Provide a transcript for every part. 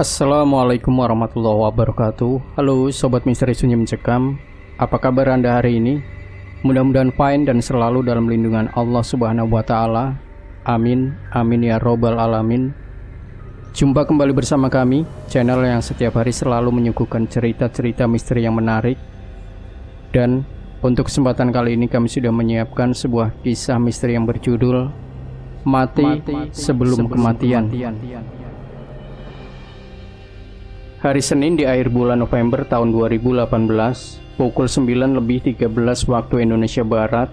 Assalamualaikum warahmatullahi wabarakatuh. Halo Sobat Misteri Sunyi Mencekam. Apa kabar Anda hari ini? Mudah-mudahan fine dan selalu dalam lindungan Allah Subhanahu wa Ta'ala. Amin, amin ya robbal alamin. Jumpa kembali bersama kami, channel yang setiap hari selalu menyuguhkan cerita-cerita misteri yang menarik. Dan untuk kesempatan kali ini kami sudah menyiapkan sebuah kisah misteri yang berjudul Mati Sebelum Kematian. Hari Senin di akhir bulan November tahun 2018, pukul 9:13 waktu Indonesia Barat,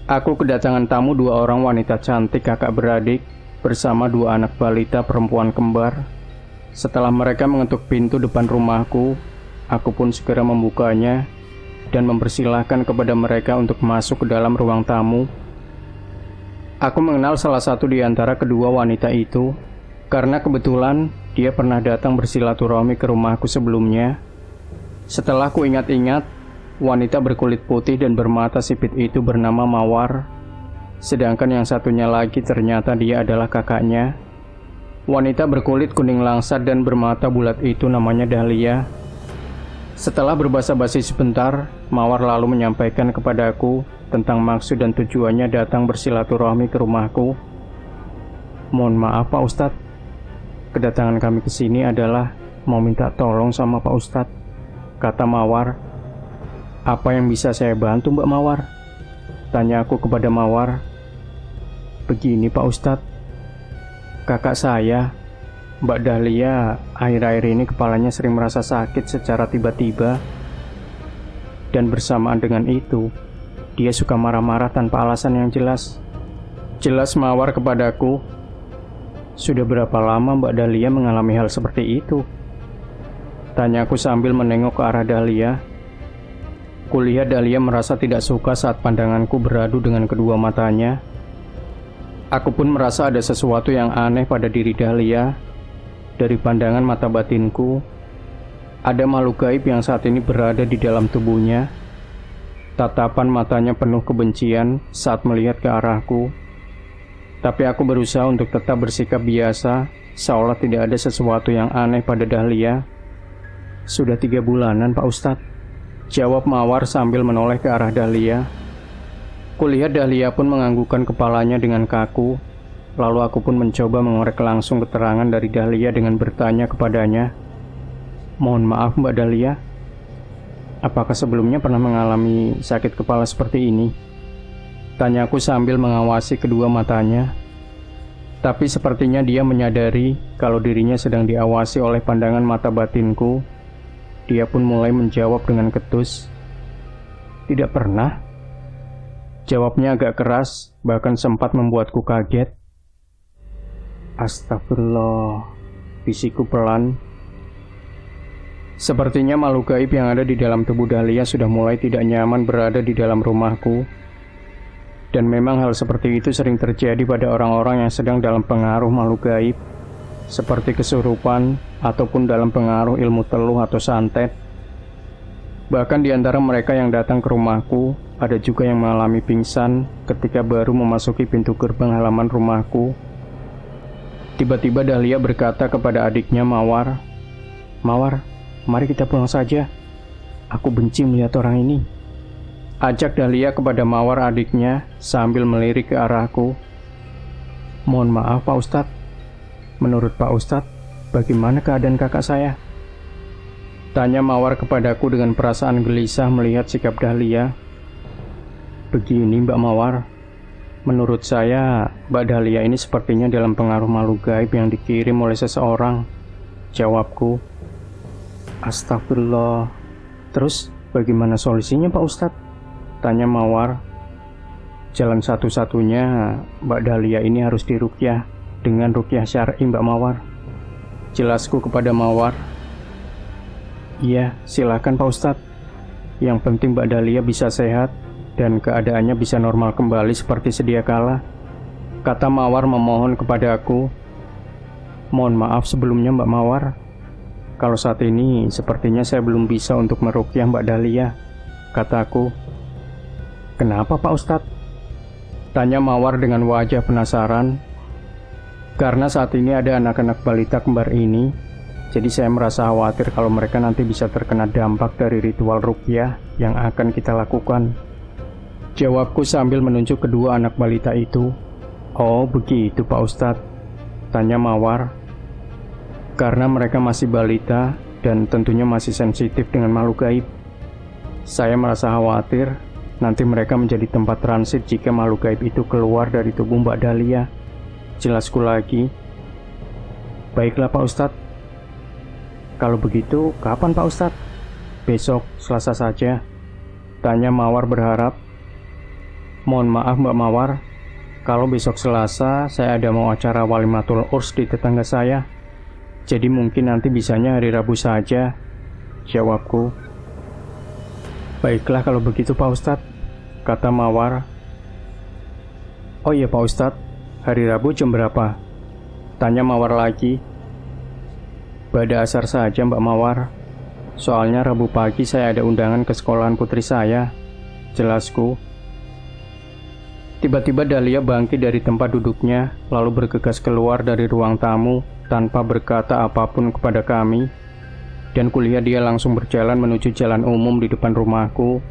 aku kedatangan tamu dua orang wanita cantik kakak beradik bersama dua anak balita perempuan kembar. Setelah mereka mengetuk pintu depan rumahku, aku pun segera membukanya dan mempersilahkan kepada mereka untuk masuk ke dalam ruang tamu. Aku mengenal salah satu di antara kedua wanita itu karena kebetulan dia pernah datang bersilaturahmi ke rumahku sebelumnya. Setelah ku ingat-ingat, wanita berkulit putih dan bermata sipit itu bernama Mawar. Sedangkan yang satunya lagi ternyata dia adalah kakaknya. Wanita berkulit kuning langsat dan bermata bulat itu namanya Dahlia. Setelah berbasa-basi sebentar, Mawar lalu menyampaikan kepadaku tentang maksud dan tujuannya datang bersilaturahmi ke rumahku. Mohon maaf Pak Ustadz, kedatangan kami ke sini adalah mau minta tolong sama Pak Ustadz, kata Mawar. Apa yang bisa saya bantu Mbak Mawar? Tanya aku kepada Mawar. Begini Pak Ustadz, kakak saya, Mbak Dahlia, akhir-akhir ini kepalanya sering merasa sakit secara tiba-tiba. Dan bersamaan dengan itu, dia suka marah-marah tanpa alasan yang jelas. Jelas Mawar kepadaku. Sudah berapa lama Mbak Dahlia mengalami hal seperti itu? Tanyaku sambil menengok ke arah Dahlia. Kulihat Dahlia merasa tidak suka saat pandanganku beradu dengan kedua matanya. Aku pun merasa ada sesuatu yang aneh pada diri Dahlia. Dari pandangan mata batinku, ada makhluk gaib yang saat ini berada di dalam tubuhnya. Tatapan matanya penuh kebencian saat melihat ke arahku. Tapi aku berusaha untuk tetap bersikap biasa, seolah tidak ada sesuatu yang aneh pada Dahlia. Sudah 3 bulanan Pak Ustadz, jawab Mawar sambil menoleh ke arah Dahlia. Kulihat Dahlia pun menganggukkan kepalanya dengan kaku. Lalu aku pun mencoba mengorek langsung keterangan dari Dahlia dengan bertanya kepadanya. Mohon maaf Mbak Dahlia, apakah sebelumnya pernah mengalami sakit kepala seperti ini? Tanyaku sambil mengawasi kedua matanya. Tapi sepertinya dia menyadari kalau dirinya sedang diawasi oleh pandangan mata batinku. Dia pun mulai menjawab dengan ketus. Tidak pernah. Jawabnya agak keras, bahkan sempat membuatku kaget. Astagfirullah, bisikku pelan. Sepertinya makhluk gaib yang ada di dalam tubuh Dahlia sudah mulai tidak nyaman berada di dalam rumahku. Dan memang hal seperti itu sering terjadi pada orang-orang yang sedang dalam pengaruh makhluk gaib, seperti kesurupan ataupun dalam pengaruh ilmu teluh atau santet. Bahkan di antara mereka yang datang ke rumahku, ada juga yang mengalami pingsan ketika baru memasuki pintu gerbang halaman rumahku. Tiba-tiba Dahlia berkata kepada adiknya Mawar, "Mawar, mari kita pulang saja. Aku benci melihat orang ini." Ajak Dahlia kepada Mawar adiknya sambil melirik ke arahku. Mohon maaf Pak Ustadz, menurut Pak Ustadz, bagaimana keadaan kakak saya? Tanya Mawar kepadaku dengan perasaan gelisah melihat sikap Dahlia. Begini Mbak Mawar, menurut saya Mbak Dahlia ini sepertinya dalam pengaruh makhluk gaib yang dikirim oleh seseorang, jawabku. Astagfirullah, terus bagaimana solusinya Pak Ustadz? Tanya Mawar. Jalan satu-satunya Mbak Dahlia ini harus diruqyah dengan ruqyah syar'i Mbak Mawar, jelasku kepada Mawar. Iya, silakan Pak Ustadz. Yang penting Mbak Dahlia bisa sehat dan keadaannya bisa normal kembali seperti sedia kala, kata Mawar memohon kepada aku. Mohon maaf sebelumnya Mbak Mawar, kalau saat ini sepertinya saya belum bisa untuk meruqyah Mbak Dahlia, kataku. Kenapa Pak Ustadz? Tanya Mawar dengan wajah penasaran. Karena saat ini ada anak-anak balita kembar ini Jadi saya merasa khawatir kalau mereka nanti bisa terkena dampak dari ritual ruqyah yang akan kita lakukan. Jawabku sambil menunjuk kedua anak balita itu. Oh begitu Pak Ustadz, tanya Mawar. Karena mereka masih balita dan tentunya masih sensitif dengan makhluk gaib. Saya merasa khawatir nanti mereka menjadi tempat transit jika makhluk gaib itu keluar dari tubuh Mbak Dahlia. Jelasku lagi. Baiklah Pak Ustadz. Kalau begitu, kapan Pak Ustadz? Besok, Selasa saja. Tanya Mawar berharap. Mohon maaf Mbak Mawar, kalau besok Selasa saya ada mau acara walimatul urs di tetangga saya. Jadi mungkin nanti bisanya hari Rabu saja, jawabku. Baiklah kalau begitu Pak Ustadz, kata Mawar. Oh iya Pak Ustadz, hari Rabu jam berapa? Tanya Mawar lagi. Pada asar saja Mbak Mawar. Soalnya Rabu pagi saya ada undangan ke sekolahan putri saya, jelasku. Tiba-tiba Dahlia bangkit dari tempat duduknya, lalu bergegas keluar dari ruang tamu tanpa berkata apapun kepada kami. Dan kulihat dia langsung berjalan menuju jalan umum di depan rumahku,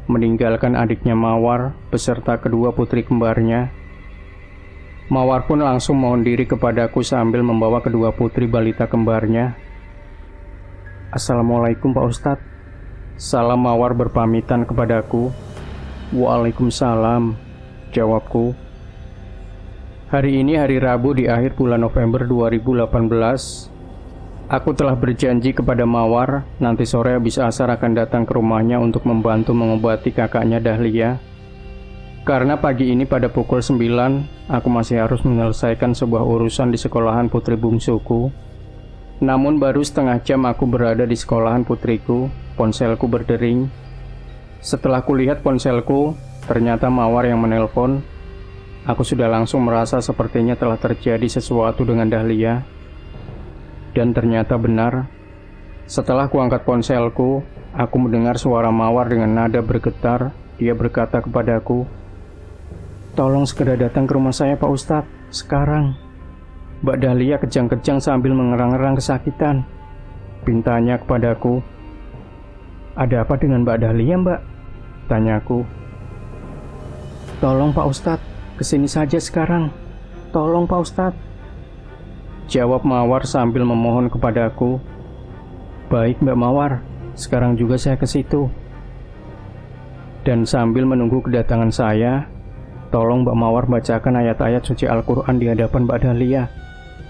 meninggalkan adiknya Mawar beserta kedua putri kembarnya. Mawar pun langsung mohon diri kepadaku sambil membawa kedua putri balita kembarnya. Assalamualaikum Pak Ustadz. Salam Mawar berpamitan kepadaku. Waalaikumsalam, jawabku. Hari ini hari Rabu di akhir bulan November 2018. Aku telah berjanji kepada Mawar nanti sore habis asar akan datang ke rumahnya untuk membantu mengobati kakaknya Dahlia. Karena pagi ini pada pukul 9, aku masih harus menyelesaikan sebuah urusan di sekolahan putri bungsuku. Namun baru setengah jam aku berada di sekolahan putriku, ponselku berdering. Setelah kulihat ponselku, ternyata Mawar yang menelpon. Aku sudah langsung merasa sepertinya telah terjadi sesuatu dengan Dahlia. Dan ternyata benar. Setelah kuangkat ponselku, aku mendengar suara Mawar dengan nada bergetar. Dia berkata kepadaku, "Tolong segera datang ke rumah saya Pak Ustadz, sekarang." Mbak Dahlia kejang-kejang sambil mengerang-erang kesakitan. Pintanya kepadaku. "Ada apa dengan Mbak Dahlia Mbak?" tanyaku. "Tolong Pak Ustadz, kesini saja sekarang. Tolong Pak Ustadz," jawab Mawar sambil memohon kepadaku. "Baik Mbak Mawar, sekarang juga saya ke situ." Dan sambil menunggu kedatangan saya, "Tolong Mbak Mawar bacakan ayat-ayat suci Al-Quran di hadapan Mbak Dahlia,"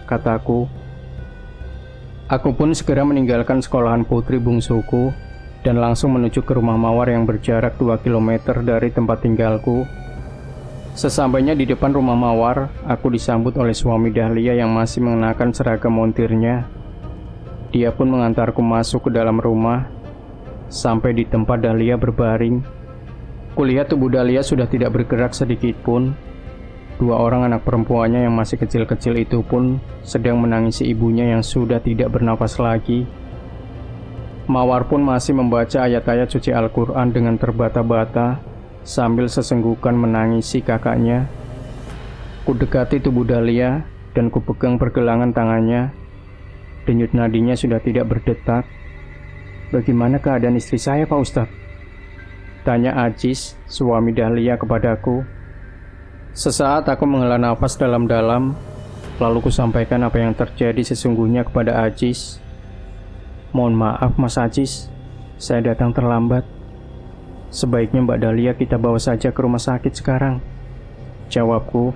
kataku. Aku pun segera meninggalkan sekolahan putri bungsuku dan langsung menuju ke rumah Mawar yang berjarak 2 km dari tempat tinggalku. Sesampainya di depan rumah Mawar, aku disambut oleh suami Dahlia yang masih mengenakan seragam montirnya. Dia pun mengantarku masuk ke dalam rumah. Sampai di tempat Dahlia berbaring, kulihat tubuh Dahlia sudah tidak bergerak sedikit pun. Dua orang anak perempuannya yang masih kecil-kecil itu pun sedang menangisi ibunya yang sudah tidak bernapas lagi. Mawar pun masih membaca ayat-ayat suci Al-Quran dengan terbata-bata sambil sesenggukan menangisi kakaknya. Kudekati tubuh Dahlia dan kupegang pergelangan tangannya. Denyut nadinya sudah tidak berdetak. "Bagaimana keadaan istri saya Pak Ustadz?" tanya Ajis, suami Dahlia kepadaku. Sesaat aku menghela nafas dalam-dalam, lalu ku sampaikan apa yang terjadi sesungguhnya kepada Ajis. "Mohon maaf Mas Ajis, saya datang terlambat. Sebaiknya Mbak Dahlia kita bawa saja ke rumah sakit sekarang," jawabku.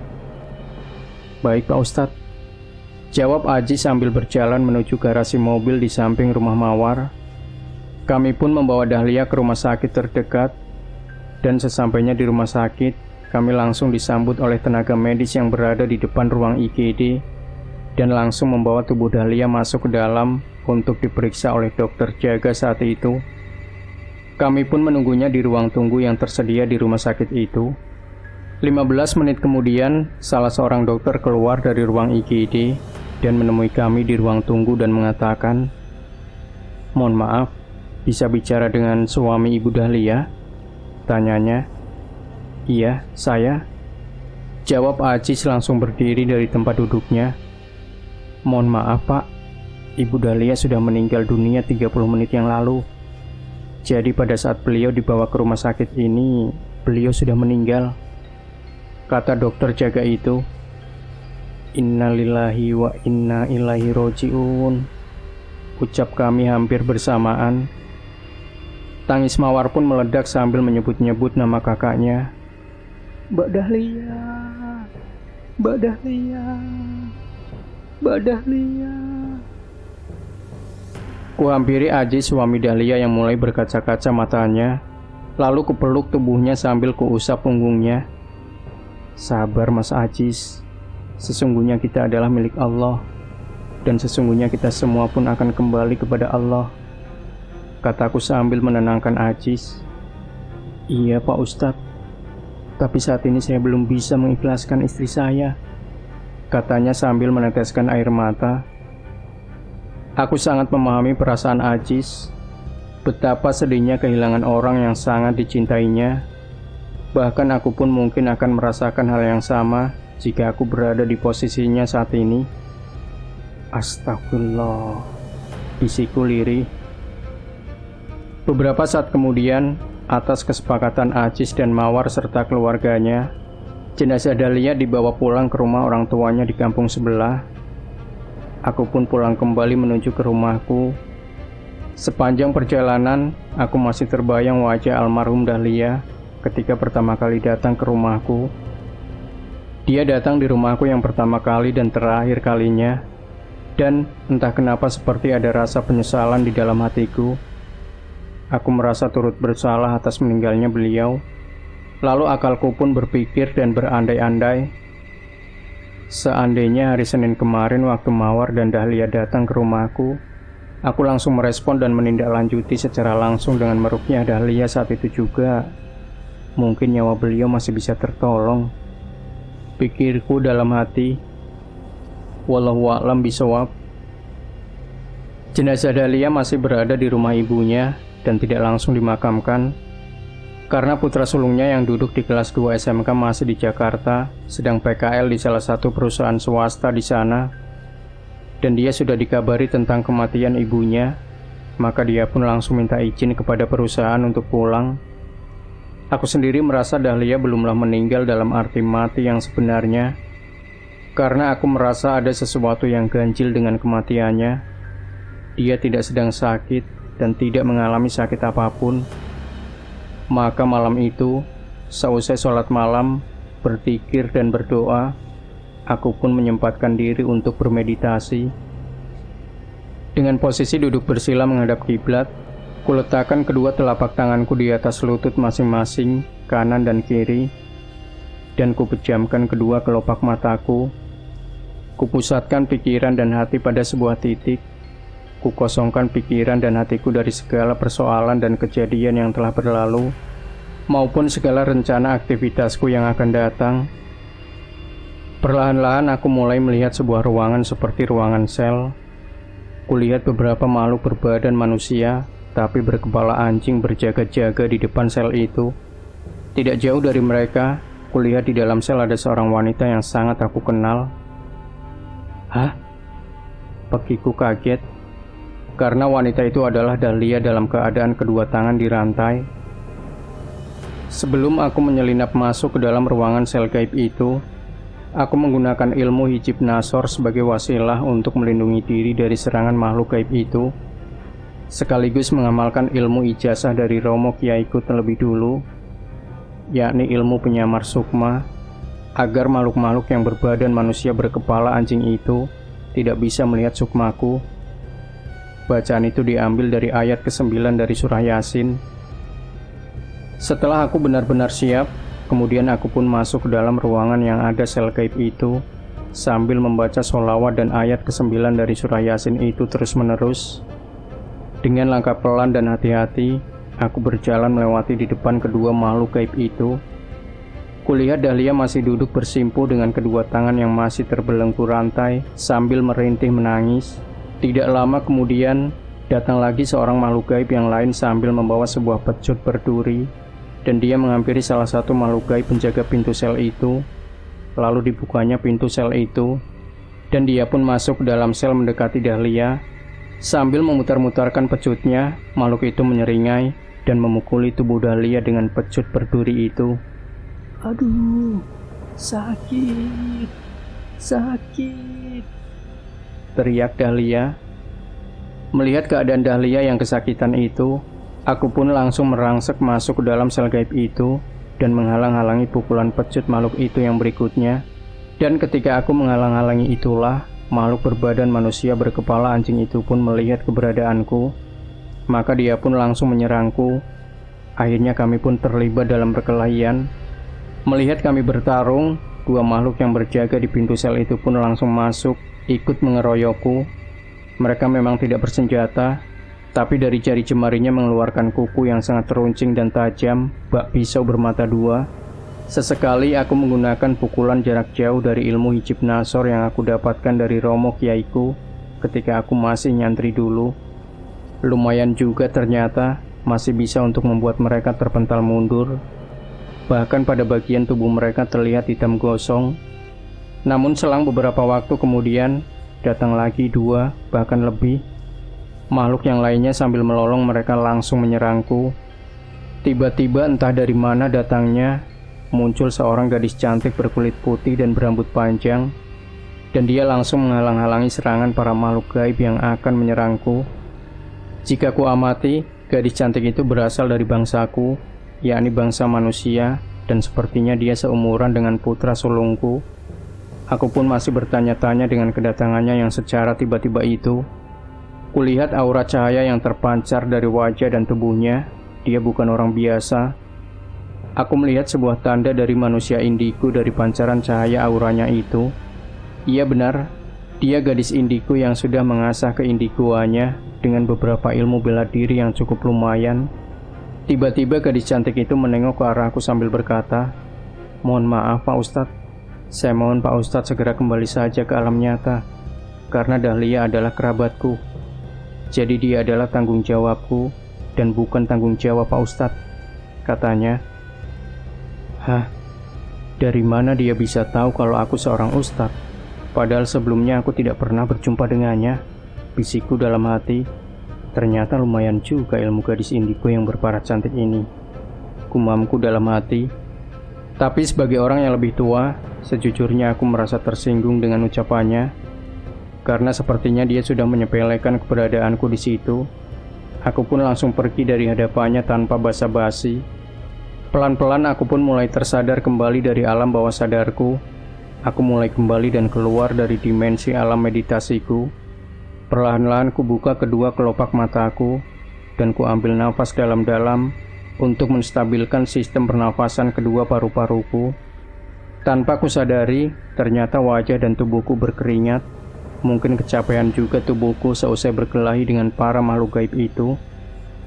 "Baik Pak Ustadz," jawab Ajis sambil berjalan menuju garasi mobil di samping rumah Mawar. Kami pun membawa Dahlia ke rumah sakit terdekat. Dan sesampainya di rumah sakit, kami langsung disambut oleh tenaga medis yang berada di depan ruang IGD dan langsung membawa tubuh Dahlia masuk ke dalam untuk diperiksa oleh dokter jaga saat itu. Kami pun menunggunya di ruang tunggu yang tersedia di rumah sakit itu. 15 menit kemudian, salah seorang dokter keluar dari ruang IGD dan menemui kami di ruang tunggu dan mengatakan, "Mohon maaf, bisa bicara dengan suami Ibu Dahlia?" tanyanya. "Iya, saya," jawab Ajis langsung berdiri dari tempat duduknya. "Mohon maaf Pak, Ibu Dahlia sudah meninggal dunia 30 menit yang lalu. Jadi pada saat beliau dibawa ke rumah sakit ini, beliau sudah meninggal. Kata dokter jaga itu. Innalillahi wa inna ilaihi roji'un, ucap kami hampir bersamaan. Tangis Mawar pun meledak sambil menyebut-nyebut nama kakaknya. Mbak Dahlia, Mbak Dahlia, Mbak Dahlia. Kuhampiri Ajis, suami Dahlia yang mulai berkaca-kaca matanya, lalu kupeluk tubuhnya sambil kuusap punggungnya. Sabar Mas Ajis, sesungguhnya kita adalah milik Allah, dan sesungguhnya kita semua pun akan kembali kepada Allah, kataku sambil menenangkan Ajis. Iya Pak Ustadz, tapi saat ini saya belum bisa mengikhlaskan istri saya, katanya sambil meneteskan air mata. Aku sangat memahami perasaan Ajis, betapa sedihnya kehilangan orang yang sangat dicintainya. Bahkan aku pun mungkin akan merasakan hal yang sama jika aku berada di posisinya saat ini. Astagfirullah, bisiku lirih. Beberapa saat kemudian, atas kesepakatan Ajis dan Mawar serta keluarganya, jenazah Dahlia dibawa pulang ke rumah orang tuanya di kampung sebelah. Aku pun pulang kembali menuju ke rumahku. Sepanjang perjalanan, aku masih terbayang wajah almarhum Dahlia ketika pertama kali datang ke rumahku. Dia datang di rumahku yang pertama kali dan terakhir kalinya, dan entah kenapa seperti ada rasa penyesalan di dalam hatiku. Aku merasa turut bersalah atas meninggalnya beliau. Lalu akalku pun berpikir dan berandai-andai. Seandainya hari Senin kemarin waktu Mawar dan Dahlia datang ke rumahku, aku langsung merespon dan menindaklanjuti secara langsung dengan meruqyah Dahlia saat itu juga, mungkin nyawa beliau masih bisa tertolong, pikirku dalam hati. Wallahu a'lam bishawab. Jenazah Dahlia masih berada di rumah ibunya dan tidak langsung dimakamkan, karena putra sulungnya yang duduk di kelas 2 SMK masih di Jakarta, sedang PKL di salah satu perusahaan swasta di sana, dan dia sudah dikabari tentang kematian ibunya, maka dia pun langsung minta izin kepada perusahaan untuk pulang. Aku sendiri merasa Dahlia belumlah meninggal dalam arti mati yang sebenarnya, karena aku merasa ada sesuatu yang ganjil dengan kematiannya. Dia tidak sedang sakit dan tidak mengalami sakit apapun. Maka malam itu, seusai sholat malam, berzikir dan berdoa, aku pun menyempatkan diri untuk bermeditasi. Dengan posisi duduk bersila menghadap kiblat, kuletakkan kedua telapak tanganku di atas lutut masing-masing, kanan dan kiri, dan kupejamkan kedua kelopak mataku. Kupusatkan pikiran dan hati pada sebuah titik. Kukosongkan pikiran dan hatiku dari segala persoalan dan kejadian yang telah berlalu, maupun segala rencana aktivitasku yang akan datang. Perlahan-lahan aku mulai melihat sebuah ruangan seperti ruangan sel. Kulihat beberapa makhluk berbadan manusia, tapi berkepala anjing berjaga-jaga di depan sel itu. Tidak jauh dari mereka, kulihat di dalam sel ada seorang wanita yang sangat aku kenal. Hah? Pekiku kaget, karena wanita itu adalah Dahlia dalam keadaan kedua tangan dirantai. Sebelum aku menyelinap masuk ke dalam ruangan sel gaib itu, aku menggunakan ilmu hijib nasor sebagai wasilah untuk melindungi diri dari serangan makhluk gaib itu, sekaligus mengamalkan ilmu ijazah dari Romo Kiaiku terlebih dulu, yakni ilmu penyamar sukma, agar makhluk-makhluk yang berbadan manusia berkepala anjing itu tidak bisa melihat sukmaku. Bacaan itu diambil dari ayat ke-9 dari surah Yasin. Setelah aku benar-benar siap, kemudian aku pun masuk ke dalam ruangan yang ada sel gaib itu, sambil membaca sholawat dan ayat ke-9 dari surah Yasin itu terus-menerus. Dengan langkah pelan dan hati-hati, aku berjalan melewati di depan kedua makhluk gaib itu. Kulihat Dahlia masih duduk bersimpu dengan kedua tangan yang masih terbelenggu rantai sambil merintih menangis. Tidak lama kemudian, datang lagi seorang makhluk gaib yang lain sambil membawa sebuah pecut berduri, dan dia menghampiri salah satu makhluk gaib penjaga pintu sel itu. Lalu dibukanya pintu sel itu, dan dia pun masuk ke dalam sel mendekati Dahlia, Sambil memutar-mutarkan pecutnya, makhluk itu menyeringai dan memukuli tubuh Dahlia dengan pecut berduri itu. "Aduh, sakit, sakit," teriak Dahlia. Melihat keadaan Dahlia yang kesakitan itu, aku pun langsung merangsek masuk ke dalam sel gaib itu dan menghalang-halangi pukulan pecut makhluk itu yang berikutnya. Dan ketika aku menghalang-halangi itulah, makhluk berbadan manusia berkepala anjing itu pun melihat keberadaanku, maka dia pun langsung menyerangku. Akhirnya kami pun terlibat dalam perkelahian. Melihat kami bertarung, dua makhluk yang berjaga di pintu sel itu pun langsung masuk, ikut mengeroyokku. Mereka memang tidak bersenjata, tapi dari jari jemarinya mengeluarkan kuku yang sangat teruncing dan tajam, bak pisau bermata dua. Sesekali aku menggunakan pukulan jarak jauh dari ilmu hijib nasor yang aku dapatkan dari Romo Kiaiku ketika aku masih nyantri dulu. Lumayan juga ternyata, masih bisa untuk membuat mereka terpental mundur. Bahkan pada bagian tubuh mereka terlihat hitam gosong. Namun selang beberapa waktu kemudian, datang lagi dua, bahkan lebih. Makhluk yang lainnya sambil melolong mereka langsung menyerangku. Tiba-tiba entah dari mana datangnya, muncul seorang gadis cantik berkulit putih dan berambut panjang, dan dia langsung menghalang-halangi serangan para makhluk gaib yang akan menyerangku. Jika ku amati, gadis cantik itu berasal dari bangsaku, yakni bangsa manusia, dan sepertinya dia seumuran dengan putra sulungku. Aku pun masih bertanya-tanya dengan kedatangannya yang secara tiba-tiba itu. Kulihat aura cahaya yang terpancar dari wajah dan tubuhnya. Dia bukan orang biasa. Aku melihat sebuah tanda dari manusia indigo dari pancaran cahaya auranya itu. Iya benar, dia gadis indigo yang sudah mengasah keindigoannya dengan beberapa ilmu bela diri yang cukup lumayan. Tiba-tiba gadis cantik itu menengok ke arahku sambil berkata, "Mohon maaf Pak Ustadz, saya mohon Pak Ustadz segera kembali saja ke alam nyata, karena Dahlia adalah kerabatku. Jadi dia adalah tanggung jawabku, dan bukan tanggung jawab Pak Ustadz," katanya. Hah? Dari mana dia bisa tahu kalau aku seorang ustadz? Padahal sebelumnya aku tidak pernah berjumpa dengannya. Bisikku dalam hati. Ternyata lumayan juga ilmu gadis indigo yang berparas cantik ini. Gumamku dalam hati. Tapi sebagai orang yang lebih tua, sejujurnya aku merasa tersinggung dengan ucapannya. Karena sepertinya dia sudah menyepelekan keberadaanku di situ. Aku pun langsung pergi dari hadapannya tanpa basa-basi. Pelan-pelan aku pun mulai tersadar kembali dari alam bawah sadarku. Aku mulai kembali dan keluar dari dimensi alam meditasiku. Perlahan-lahan ku buka kedua kelopak mataku dan ku ambil nafas dalam-dalam untuk menstabilkan sistem pernafasan kedua paru-paruku. Tanpa ku sadari, ternyata wajah dan tubuhku berkeringat. Mungkin kecapean juga tubuhku seusai berkelahi dengan para makhluk gaib itu.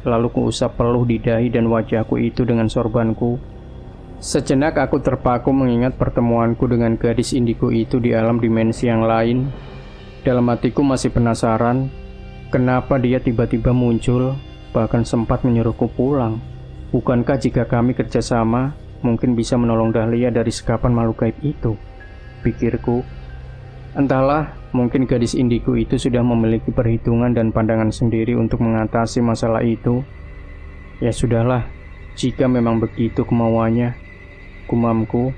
Lalu kuusap peluh di dahi dan wajahku itu dengan sorbanku. Sejenak aku terpaku mengingat pertemuanku dengan gadis indigo itu di alam dimensi yang lain. Dalam hatiku masih penasaran, kenapa dia tiba-tiba muncul, bahkan sempat menyuruhku pulang. Bukankah jika kami kerjasama, mungkin bisa menolong Dahlia dari sekapan makhluk gaib itu? Pikirku. Entahlah, mungkin gadis indigo itu sudah memiliki perhitungan dan pandangan sendiri untuk mengatasi masalah itu. Ya sudahlah, jika memang begitu kemauannya, gumamku.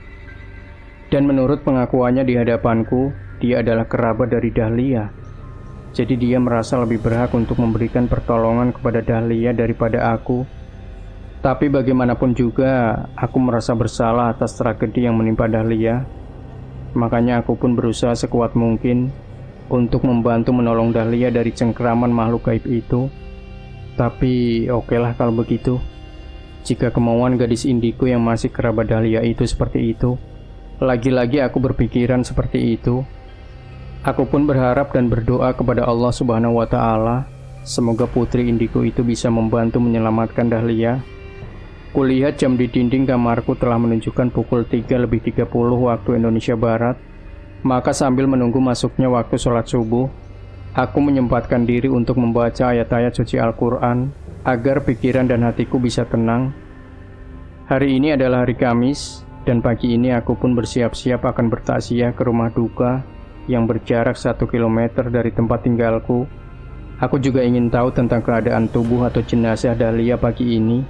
Dan menurut pengakuannya di hadapanku, dia adalah kerabat dari Dahlia. Jadi dia merasa lebih berhak untuk memberikan pertolongan kepada Dahlia daripada aku. Tapi bagaimanapun juga, aku merasa bersalah atas tragedi yang menimpa Dahlia. Makanya aku pun berusaha sekuat mungkin untuk membantu menolong Dahlia dari cengkraman makhluk gaib itu. Tapi okelah kalau begitu. Jika kemauan gadis indigo yang masih kerabat Dahlia itu seperti itu, lagi-lagi aku berpikiran seperti itu. Aku pun berharap dan berdoa kepada Allah Subhanahu wa Ta'ala, semoga putri indigo itu bisa membantu menyelamatkan Dahlia. Kulihat jam di dinding kamarku telah menunjukkan pukul 3:30 waktu Indonesia Barat. Maka sambil menunggu masuknya waktu sholat subuh, aku menyempatkan diri untuk membaca ayat-ayat suci Al-Quran agar pikiran dan hatiku bisa tenang. Hari ini adalah hari Kamis, dan pagi ini aku pun bersiap-siap akan bertaziah ke rumah duka yang berjarak 1 kilometer dari tempat tinggalku. Aku juga ingin tahu tentang keadaan tubuh atau jenazah Dahlia pagi ini.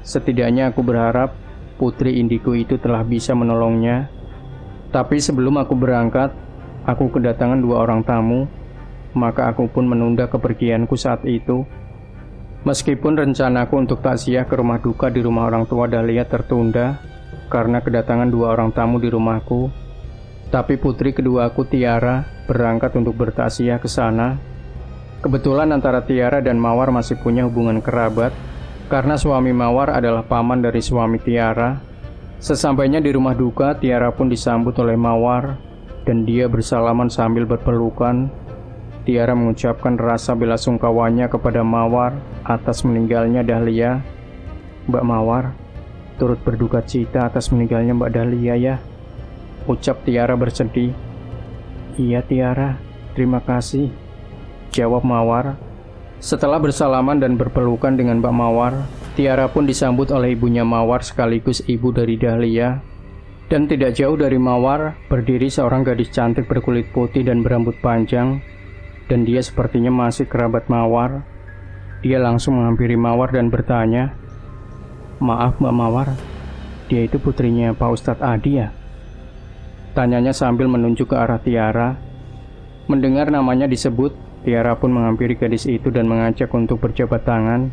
Setidaknya aku berharap Putri Indigo itu telah bisa menolongnya. Tapi sebelum aku berangkat, aku kedatangan 2 orang tamu, maka aku pun menunda kepergianku saat itu. Meskipun rencanaku untuk takziah ke rumah duka di rumah orang tua Dahlia tertunda karena kedatangan 2 orang tamu di rumahku, tapi putri keduaku Tiara berangkat untuk bertakziah ke sana. Kebetulan antara Tiara dan Mawar masih punya hubungan kerabat, karena suami Mawar adalah paman dari suami Tiara. Sesampainya di rumah duka, Tiara pun disambut oleh Mawar, dan dia bersalaman sambil berpelukan. Tiara mengucapkan rasa belasungkawanya kepada Mawar atas meninggalnya Dahlia. "Mbak Mawar, turut berduka cita atas meninggalnya Mbak Dahlia ya," ucap Tiara bersedih. "Iya Tiara, terima kasih," jawab Mawar. Setelah bersalaman dan berpelukan dengan Mbak Mawar, Tiara pun disambut oleh ibunya Mawar sekaligus ibu dari Dahlia. Dan tidak jauh dari Mawar, berdiri seorang gadis cantik berkulit putih dan berambut panjang, dan dia sepertinya masih kerabat Mawar. Dia langsung menghampiri Mawar dan bertanya, "Maaf Mbak Mawar, dia itu putrinya Pak Ustadz Adi ya?" Tanyanya sambil menunjuk ke arah Tiara. Mendengar namanya disebut, Tiara pun menghampiri gadis itu dan mengajak untuk berjabat tangan.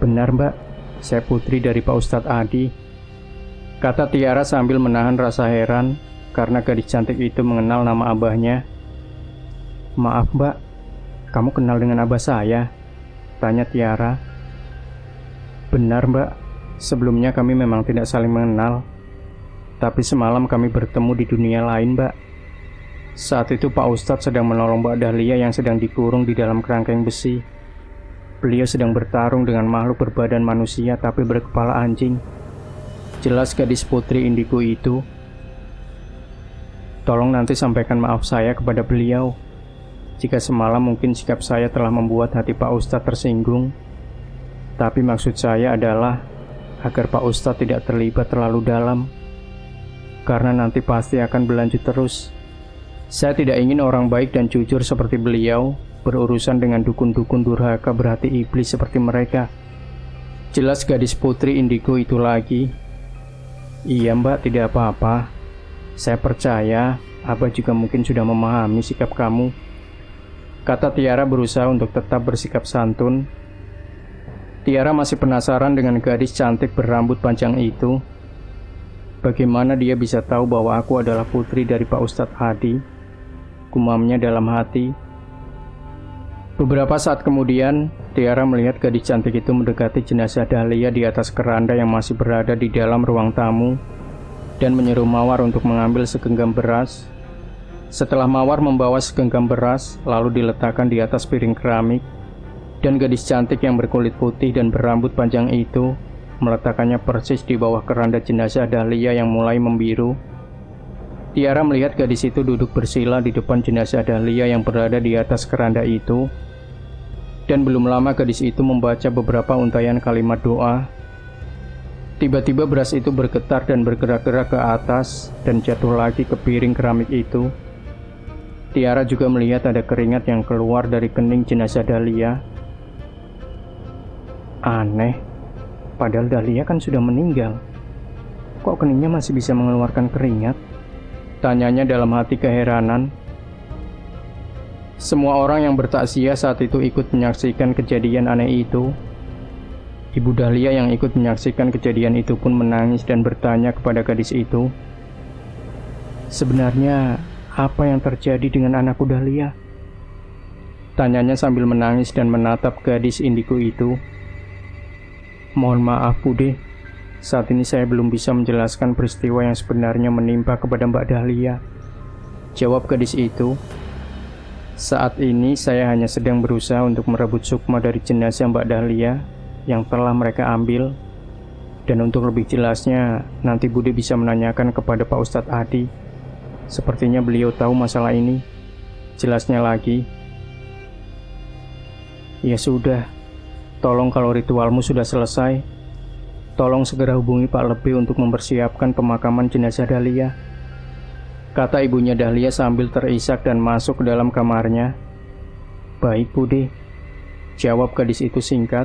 "Benar Mbak, saya putri dari Pak Ustadz Adi," kata Tiara sambil menahan rasa heran karena gadis cantik itu mengenal nama abahnya. "Maaf Mbak, kamu kenal dengan abah saya?" tanya Tiara. "Benar Mbak, sebelumnya kami memang tidak saling mengenal. Tapi semalam kami bertemu di dunia lain Mbak. Saat itu Pak Ustadz sedang menolong Mbak Dahlia yang sedang dikurung di dalam kerangkeng besi. Beliau sedang bertarung dengan makhluk berbadan manusia tapi berkepala anjing," jelas gadis putri Indigo itu. "Tolong nanti sampaikan maaf saya kepada beliau. Jika semalam mungkin sikap saya telah membuat hati Pak Ustadz tersinggung. Tapi maksud saya adalah agar Pak Ustadz tidak terlibat terlalu dalam. Karena nanti pasti akan berlanjut terus. Saya tidak ingin orang baik dan jujur seperti beliau berurusan dengan dukun-dukun durhaka berhati iblis seperti mereka," jelas gadis putri Indigo itu lagi. "Iya Mbak, tidak apa-apa. Saya percaya Abah juga mungkin sudah memahami sikap kamu," kata Tiara berusaha untuk tetap bersikap santun. Tiara masih penasaran dengan gadis cantik berambut panjang itu. Bagaimana dia bisa tahu bahwa aku adalah putri dari Pak Ustadz Adi? Gumamnya dalam hati. Beberapa saat kemudian, Tiara melihat gadis cantik itu mendekati jenazah Dahlia di atas keranda yang masih berada di dalam ruang tamu dan menyeru Mawar untuk mengambil segenggam beras. Setelah Mawar membawa segenggam beras, lalu diletakkan di atas piring keramik, dan gadis cantik yang berkulit putih dan berambut panjang itu meletakkannya persis di bawah keranda jenazah Dahlia yang mulai membiru. Tiara melihat gadis itu duduk bersila di depan jenazah Dahlia yang berada di atas keranda itu. Dan belum lama gadis itu membaca beberapa untayan kalimat doa. Tiba-tiba beras itu bergetar dan bergerak-gerak ke atas dan jatuh lagi ke piring keramik itu. Tiara juga melihat ada keringat yang keluar dari kening jenazah Dahlia. Aneh, padahal Dahlia kan sudah meninggal. Kok keningnya masih bisa mengeluarkan keringat? Tanyanya dalam hati keheranan. Semua orang yang bertakziah saat itu ikut menyaksikan kejadian aneh itu. Ibu Dahlia yang ikut menyaksikan kejadian itu pun menangis dan bertanya kepada gadis itu, "Sebenarnya apa yang terjadi dengan anakku Dahlia?" Tanyanya sambil menangis dan menatap gadis Indigo itu. "Mohon maaf Bude, saat ini saya belum bisa menjelaskan peristiwa yang sebenarnya menimpa kepada Mbak Dahlia," jawab gadis itu. "Saat ini saya hanya sedang berusaha untuk merebut sukma dari jenazah Mbak Dahlia yang telah mereka ambil. Dan untuk lebih jelasnya, nanti Bude bisa menanyakan kepada Pak Ustadz Adi. Sepertinya beliau tahu masalah ini," jelasnya lagi. "Ya sudah, tolong kalau ritualmu sudah selesai, tolong segera hubungi Pak Lebe untuk mempersiapkan pemakaman jenazah Dahlia," kata ibunya Dahlia sambil terisak dan masuk ke dalam kamarnya. Baik, Bude, jawab gadis itu singkat.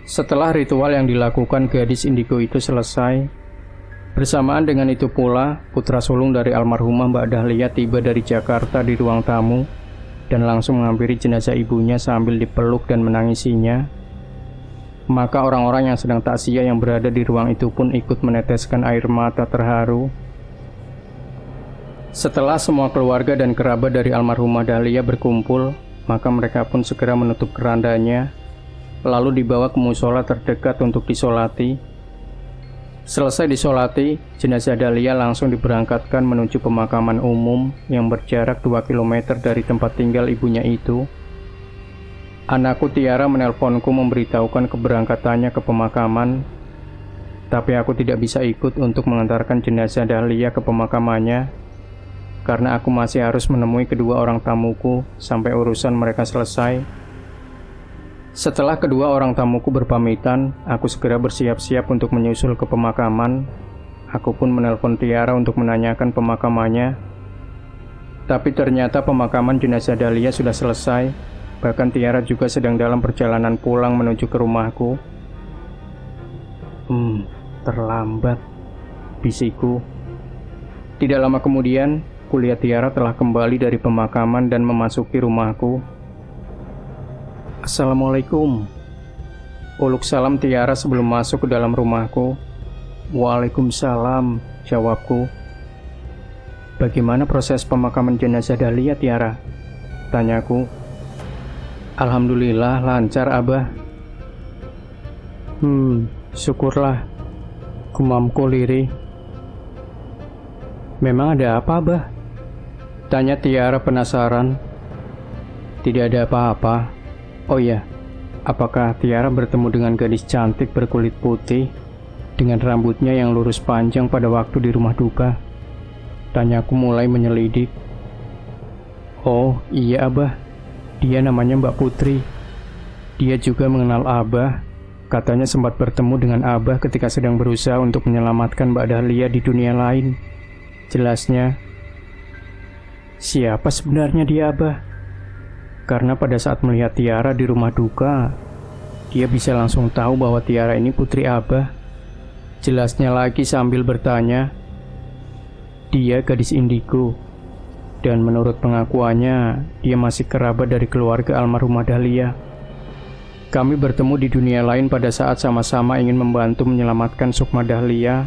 Setelah ritual yang dilakukan gadis indigo itu selesai, bersamaan dengan itu pula, putra sulung dari almarhumah Mbak Dahlia tiba dari Jakarta di ruang tamu dan langsung menghampiri jenazah ibunya sambil dipeluk dan menangisinya. Maka orang-orang yang sedang takziah yang berada di ruang itu pun ikut meneteskan air mata terharu. Setelah semua keluarga dan kerabat dari almarhumah Dahlia berkumpul, maka mereka pun segera menutup kerandanya, lalu dibawa ke musola terdekat untuk disolati. Selesai disolati, jenazah Dahlia langsung diberangkatkan menuju pemakaman umum yang berjarak 2 km dari tempat tinggal ibunya itu. Anakku Tiara menelponku memberitahukan keberangkatannya ke pemakaman, tapi aku tidak bisa ikut untuk mengantarkan jenazah Dahlia ke pemakamannya, karena aku masih harus menemui kedua orang tamuku sampai urusan mereka selesai. Setelah kedua orang tamuku berpamitan, aku segera bersiap-siap untuk menyusul ke pemakaman. Aku pun menelpon Tiara untuk menanyakan pemakamannya. Tapi ternyata pemakaman jenazah Dahlia sudah selesai. Bahkan Tiara juga sedang dalam perjalanan pulang menuju ke rumahku. Terlambat, bisikku. Tidak lama kemudian, kulihat Tiara telah kembali dari pemakaman dan memasuki rumahku. Assalamualaikum. Uluk salam Tiara sebelum masuk ke dalam rumahku. Waalaikumsalam, jawabku. Bagaimana proses pemakaman jenazah Dahlia, Tiara? Tanyaku. Alhamdulillah lancar, Abah. Syukurlah. Gumamku lirih. Memang ada apa, Abah? Tanya Tiara penasaran. Tidak ada apa-apa. Oh ya, apakah Tiara bertemu dengan gadis cantik berkulit putih dengan rambutnya yang lurus panjang pada waktu di rumah duka? Tanyaku mulai menyelidik. Oh iya, Abah. Dia namanya Mbak Putri. Dia juga mengenal Abah. Katanya sempat bertemu dengan Abah ketika sedang berusaha untuk menyelamatkan Mbak Dahlia di dunia lain. Jelasnya. Siapa sebenarnya dia, Abah? Karena pada saat melihat Tiara di rumah duka, dia bisa langsung tahu bahwa Tiara ini putri Abah. Jelasnya lagi sambil bertanya. Dia gadis indigo. Dan menurut pengakuannya, dia masih kerabat dari keluarga almarhumah Dahlia. Kami bertemu di dunia lain pada saat sama-sama ingin membantu menyelamatkan Sukma Dahlia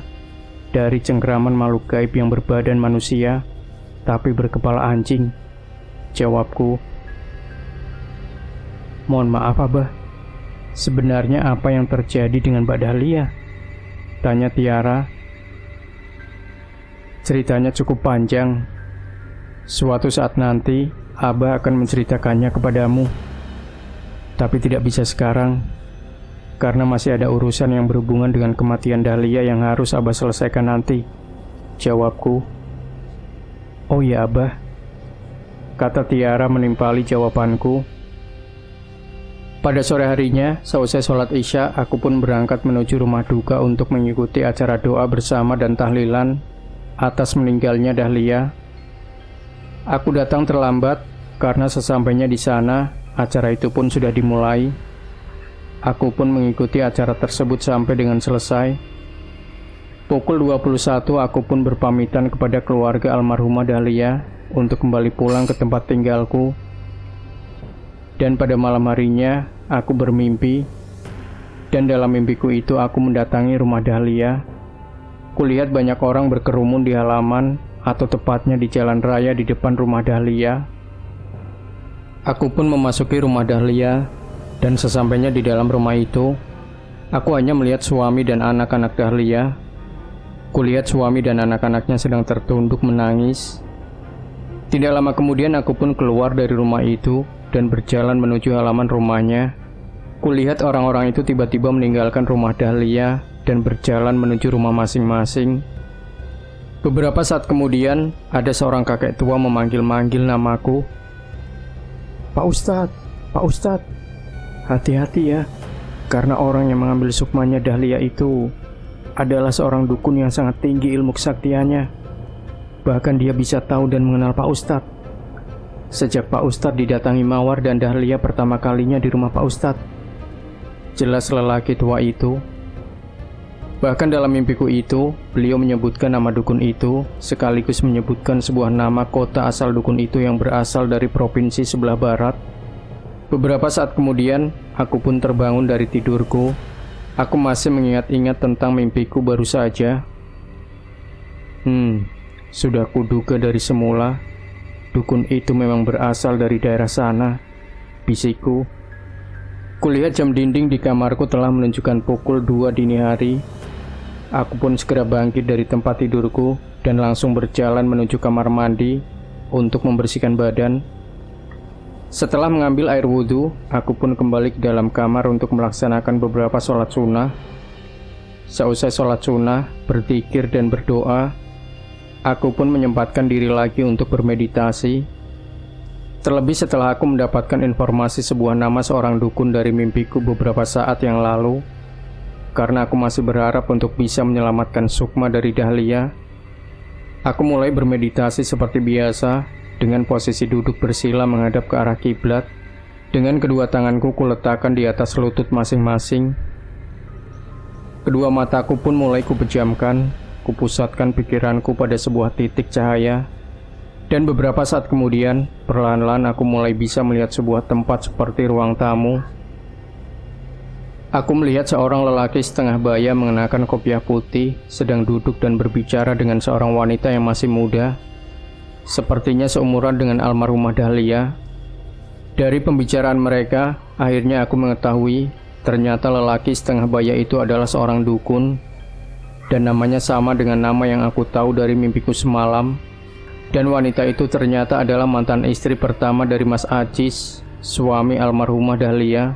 dari cengkeraman makhluk gaib yang berbadan manusia, tapi berkepala anjing. Jawabku. Mohon maaf, Abah. Sebenarnya apa yang terjadi dengan Mbak Dahlia? Tanya Tiara. Ceritanya cukup panjang. Suatu saat nanti, Abah akan menceritakannya kepadamu. Tapi tidak bisa sekarang, karena masih ada urusan yang berhubungan dengan kematian Dahlia yang harus Abah selesaikan nanti. Jawabku. Oh ya, Abah. Kata Tiara menimpali jawabanku. Pada sore harinya, seusai sholat Isya, aku pun berangkat menuju rumah duka untuk mengikuti acara doa bersama dan tahlilan atas meninggalnya Dahlia. Aku datang terlambat karena sesampainya di sana, acara itu pun sudah dimulai. Aku pun mengikuti acara tersebut sampai dengan selesai. Pukul 21 aku pun berpamitan kepada keluarga almarhumah Dahlia untuk kembali pulang ke tempat tinggalku. Dan pada malam harinya, aku bermimpi. Dan dalam mimpiku itu aku mendatangi rumah Dahlia. Kulihat banyak orang berkerumun di halaman, atau tepatnya di jalan raya di depan rumah Dahlia. Aku pun memasuki rumah Dahlia, dan sesampainya di dalam rumah itu, aku hanya melihat suami dan anak-anak Dahlia. Kulihat suami dan anak-anaknya sedang tertunduk menangis. Tidak lama kemudian aku pun keluar dari rumah itu dan berjalan menuju halaman rumahnya. Kulihat orang-orang itu tiba-tiba meninggalkan rumah Dahlia dan berjalan menuju rumah masing-masing. Beberapa saat kemudian, ada seorang kakek tua memanggil-manggil namaku. Pak Ustadz, hati-hati ya, karena orang yang mengambil sukmanya Dahlia itu adalah seorang dukun yang sangat tinggi ilmu kesaktiannya. Bahkan dia bisa tahu dan mengenal Pak Ustadz. sejak Pak Ustadz didatangi Mawar dan Dahlia pertama kalinya di rumah Pak Ustadz. Jelas lelaki tua itu. Bahkan dalam mimpiku itu, beliau menyebutkan nama dukun itu, sekaligus menyebutkan sebuah nama kota asal dukun itu yang berasal dari provinsi sebelah barat. Beberapa saat kemudian, aku pun terbangun dari tidurku. Aku masih mengingat-ingat tentang mimpiku baru saja. Sudah kuduga dari semula, dukun itu memang berasal dari daerah sana, bisikku. Kulihat jam dinding di kamarku telah menunjukkan pukul 2 dini hari. Aku pun segera bangkit dari tempat tidurku dan langsung berjalan menuju kamar mandi untuk membersihkan badan. Setelah mengambil air wudhu, aku pun kembali ke dalam kamar untuk melaksanakan beberapa sholat sunnah. Seusai sholat sunnah, berzikir dan berdoa, aku pun menyempatkan diri lagi untuk bermeditasi. Terlebih setelah aku mendapatkan informasi sebuah nama seorang dukun dari mimpiku beberapa saat yang lalu. Karena aku masih berharap untuk bisa menyelamatkan Sukma dari Dahlia, aku mulai bermeditasi seperti biasa dengan posisi duduk bersila menghadap ke arah kiblat. Dengan kedua tanganku kuletakkan di atas lutut masing-masing. Kedua mataku pun mulai kupejamkan, kupusatkan pikiranku pada sebuah titik cahaya. Dan beberapa saat kemudian, perlahan-lahan aku mulai bisa melihat sebuah tempat seperti ruang tamu. Aku melihat seorang lelaki setengah baya mengenakan kopiah putih sedang duduk dan berbicara dengan seorang wanita yang masih muda, sepertinya seumuran dengan almarhumah Dahlia. Dari pembicaraan mereka, akhirnya aku mengetahui ternyata lelaki setengah baya itu adalah seorang dukun, dan namanya sama dengan nama yang aku tahu dari mimpiku semalam. Dan wanita itu ternyata adalah mantan istri pertama dari Mas Ajis, suami almarhumah Dahlia.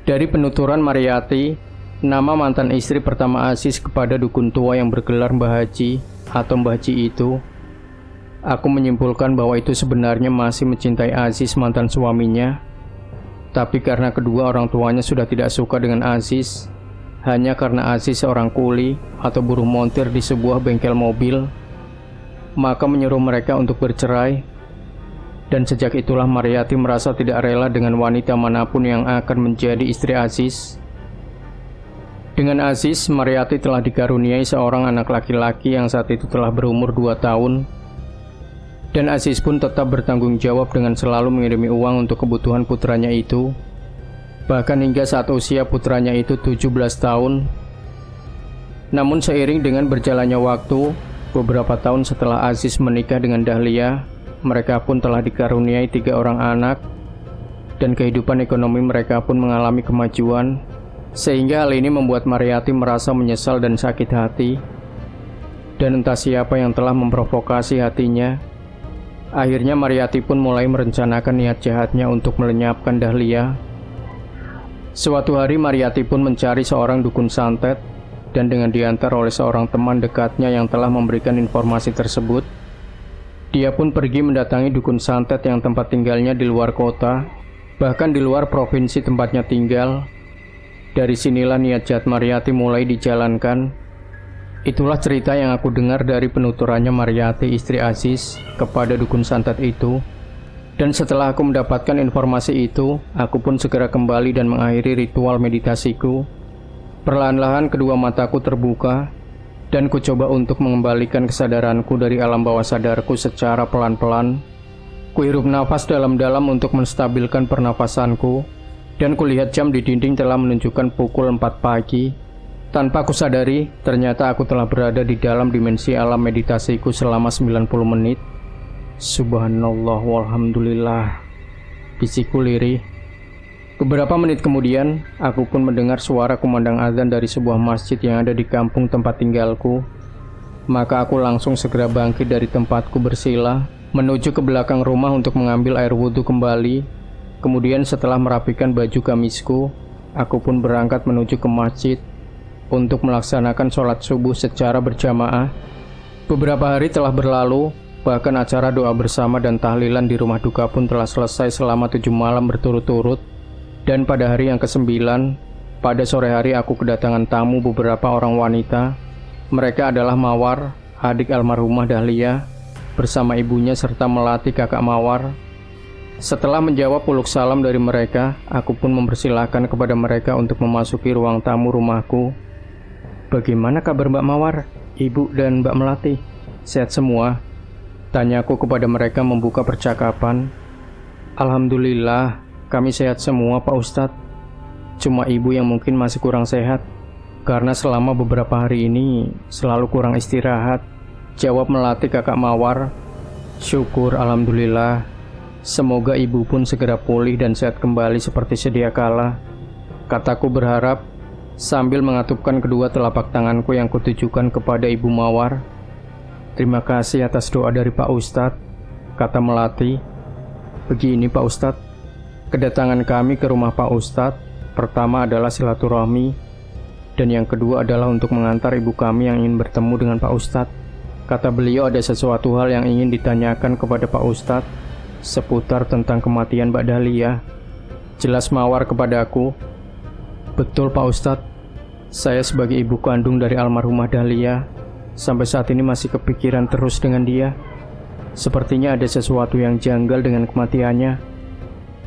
Dari penuturan Mariati, nama mantan istri pertama Aziz kepada dukun tua yang bergelar Mbah Haji atau Mbah Haji itu, aku menyimpulkan bahwa itu sebenarnya masih mencintai Aziz mantan suaminya. Tapi karena kedua orang tuanya sudah tidak suka dengan Aziz, hanya karena Aziz seorang kuli atau buruh montir di sebuah bengkel mobil, maka menyuruh mereka untuk bercerai. Dan sejak itulah Mariati merasa tidak rela dengan wanita manapun yang akan menjadi istri Aziz. Dengan Aziz, Mariati telah dikaruniai seorang anak laki-laki yang saat itu telah berumur 2 tahun. Dan Aziz pun tetap bertanggung jawab dengan selalu mengirimi uang untuk kebutuhan putranya itu. Bahkan hingga saat usia putranya itu 17 tahun. Namun seiring dengan berjalannya waktu, beberapa tahun setelah Aziz menikah dengan Dahlia, mereka pun telah dikaruniai 3 orang anak, dan kehidupan ekonomi mereka pun mengalami kemajuan, sehingga hal ini membuat Mariati merasa menyesal dan sakit hati. Dan entah siapa yang telah memprovokasi hatinya, akhirnya Mariati pun mulai merencanakan niat jahatnya untuk melenyapkan Dahlia. Suatu hari Mariati pun mencari seorang dukun santet, dan dengan diantar oleh seorang teman dekatnya yang telah memberikan informasi tersebut, dia pun pergi mendatangi dukun santet yang tempat tinggalnya di luar kota, bahkan di luar provinsi tempatnya tinggal. Dari sinilah niat jahat Mariati mulai dijalankan. Itulah cerita yang aku dengar dari penuturannya Mariati istri Aziz kepada dukun santet itu. Dan setelah aku mendapatkan informasi itu, aku pun segera kembali dan mengakhiri ritual meditasiku. Perlahan-lahan kedua mataku terbuka, dan ku coba untuk mengembalikan kesadaranku dari alam bawah sadarku secara pelan-pelan. Kuhirup nafas dalam-dalam untuk menstabilkan pernafasanku, dan kulihat jam di dinding telah menunjukkan pukul 4 pagi. Tanpa kusadari, ternyata aku telah berada di dalam dimensi alam meditasiku selama 90 menit. Subhanallah walhamdulillah, bisikku lirih. Beberapa menit kemudian, aku pun mendengar suara kumandang azan dari sebuah masjid yang ada di kampung tempat tinggalku. Maka aku langsung segera bangkit dari tempatku bersila, menuju ke belakang rumah untuk mengambil air wudhu kembali. Kemudian setelah merapikan baju gamisku, aku pun berangkat menuju ke masjid untuk melaksanakan sholat subuh secara berjamaah. Beberapa hari telah berlalu, bahkan acara doa bersama dan tahlilan di rumah duka pun telah selesai selama 7 malam berturut-turut. Dan pada hari yang ke-9, pada sore hari aku kedatangan tamu beberapa orang wanita. Mereka adalah Mawar, adik almarhumah Dahlia, bersama ibunya serta Melati kakak Mawar. Setelah menjawab peluk salam dari mereka, aku pun mempersilahkan kepada mereka untuk memasuki ruang tamu rumahku. "Bagaimana kabar Mbak Mawar, Ibu dan Mbak Melati? Sehat semua?" tanyaku kepada mereka membuka percakapan. "Alhamdulillah, kami sehat semua Pak Ustadz. Cuma ibu yang mungkin masih kurang sehat, karena selama beberapa hari ini selalu kurang istirahat," jawab Melati kakak Mawar. "Syukur alhamdulillah. Semoga ibu pun segera pulih dan sehat kembali seperti sedia kala," kataku berharap sambil mengatupkan kedua telapak tanganku yang kutujukan kepada Ibu Mawar. "Terima kasih atas doa dari Pak Ustadz," kata Melati. "Begini Pak Ustadz, kedatangan kami ke rumah Pak Ustadz pertama adalah silaturahmi, dan yang kedua adalah untuk mengantar ibu kami yang ingin bertemu dengan Pak Ustadz. Kata beliau ada sesuatu hal yang ingin ditanyakan kepada Pak Ustadz seputar tentang kematian Mbak Dahlia," jelas Mawar kepadaku. "Betul Pak Ustadz, saya sebagai ibu kandung dari almarhumah Dahlia sampai saat ini masih kepikiran terus dengan dia. Sepertinya ada sesuatu yang janggal dengan kematiannya,"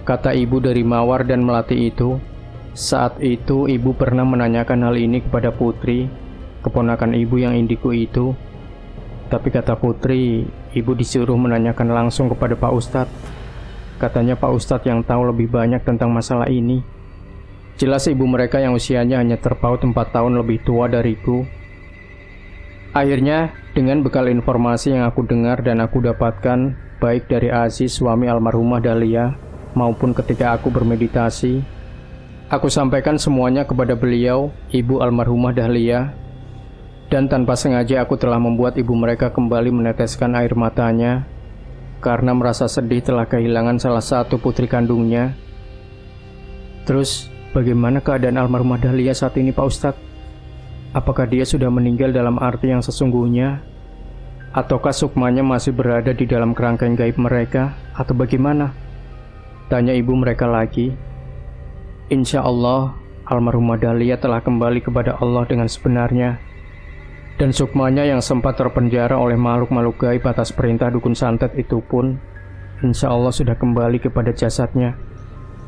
kata ibu dari Mawar dan Melati itu. Saat itu ibu pernah menanyakan hal ini kepada Putri, keponakan ibu yang indigo itu. Tapi kata Putri, ibu disuruh menanyakan langsung kepada Pak Ustadz. Katanya Pak Ustadz yang tahu lebih banyak tentang masalah ini. Jelas ibu mereka yang usianya hanya terpaut 4 tahun lebih tua dariku. Akhirnya, dengan bekal informasi yang aku dengar dan aku dapatkan, baik dari Aziz suami almarhumah Dahlia, maupun ketika aku bermeditasi, aku sampaikan semuanya kepada beliau, ibu almarhumah Dahlia. Dan tanpa sengaja aku telah membuat ibu mereka kembali meneteskan air matanya karena merasa sedih telah kehilangan salah satu putri kandungnya. "Terus, bagaimana keadaan almarhumah Dahlia saat ini Pak Ustadz? Apakah dia sudah meninggal dalam arti yang sesungguhnya? Ataukah sukmanya masih berada di dalam kerangkeng gaib mereka? Atau bagaimana?" tanya ibu mereka lagi. "Insya Allah, almarhumah Dahlia telah kembali kepada Allah dengan sebenarnya. Dan sukmanya yang sempat terpenjara oleh makhluk-makhluk gaib atas perintah dukun santet itu pun, insya Allah sudah kembali kepada jasadnya,"